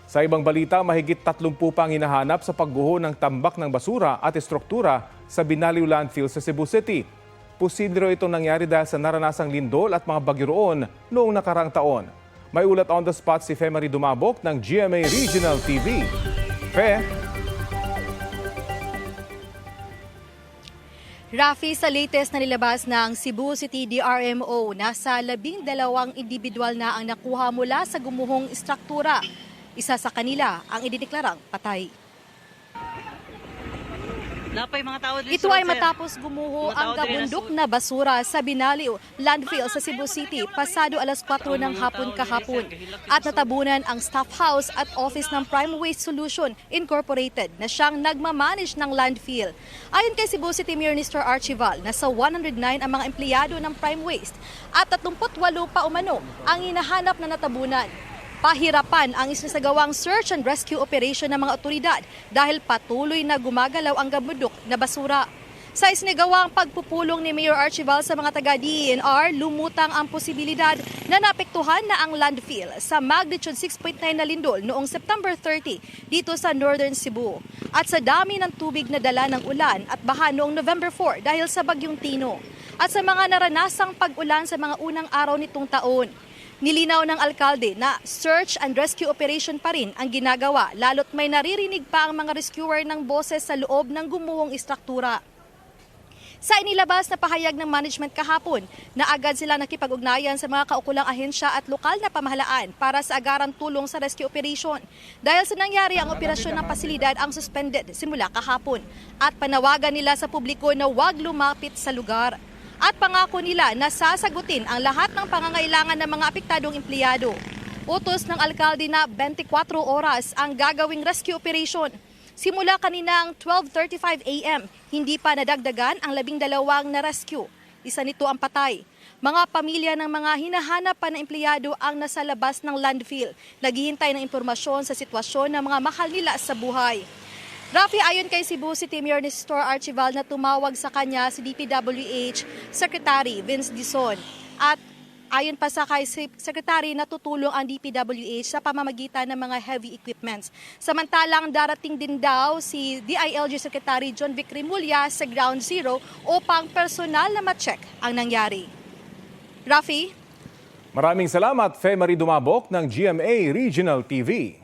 Sa ibang balita, mahigit 30 pang hinahanap sa pagguho ng tambak ng basura at estruktura sa Binaliw Landfill sa Cebu City. Posible raw itong nangyari dahil sa naranasang lindol at mga bagyo roon noong nakaraang taon. May ulat on the spot si Fe Marie Dumabok ng GMA Regional TV. Fe? Rafi, sa latest na nilabas ng Cebu City DRMO, nasa 12 individual na ang nakuha mula sa gumuhong istruktura. Isa sa kanila ang idineklarang patay. Ito ay matapos gumuho ang kabundok na basura sa Binaliw Landfill sa Cebu City pasado alas 4 ng hapon kahapon at natabunan ang staff house at office ng Prime Waste Solution Incorporated na siyang nagmamanage ng landfill. Ayon kay Cebu City Mayor Mr. Archival, nasa 109 ang mga empleyado ng Prime Waste at 38 pa umano ang hinahanap na natabunan. Pahirapan ang isinasagawang search and rescue operation ng mga otoridad dahil patuloy na gumagalaw ang gabundok na basura. Sa isinagawang pagpupulong ni Mayor Archival sa mga taga-DENR, lumutang ang posibilidad na naapektuhan na ang landfill sa magnitude 6.9 na lindol noong September 30 dito sa Northern Cebu. At sa dami ng tubig na dala ng ulan at baha noong November 4 dahil sa bagyong Tino. At sa mga naranasang pag-ulan sa mga unang araw nitong taon. Nilinaw ng alkalde na search and rescue operation pa rin ang ginagawa lalo't may naririnig pa ang mga rescuer ng boses sa loob ng gumuhong istruktura. Sa inilabas na pahayag ng management kahapon na agad sila nakipag-ugnayan sa mga kaukulang ahensya at lokal na pamahalaan para sa agarang tulong sa rescue operation. Dahil sa nangyari ang operasyon ng pasilidad ang suspended simula kahapon at panawagan nila sa publiko na huwag lumapit sa lugar. At pangako nila na sasagutin ang lahat ng pangangailangan ng mga apektadong empleyado. Utos ng alkalde na 24 oras ang gagawing rescue operation. Simula kaninang 12:35 a.m., hindi pa nadagdagan ang 12 na rescue. Isa nito ang patay. Mga pamilya ng mga hinahanap pa na empleyado ang nasa labas ng landfill. Naghihintay ng impormasyon sa sitwasyon ng mga mahal nila sa buhay. Rafi, ayon kay Cebu City Mayor Nestor Archival na tumawag sa kanya si DPWH Secretary Vince Dizon. At ayon pa sa kay Secretary na tutulong ang DPWH sa pamamagitan ng mga heavy equipments. Samantalang darating din daw si DILG Secretary John Vic Rimulya sa Ground Zero upang personal na ma-check ang nangyari. Rafi? Maraming salamat, Fe Marie Dumabok ng GMA Regional TV.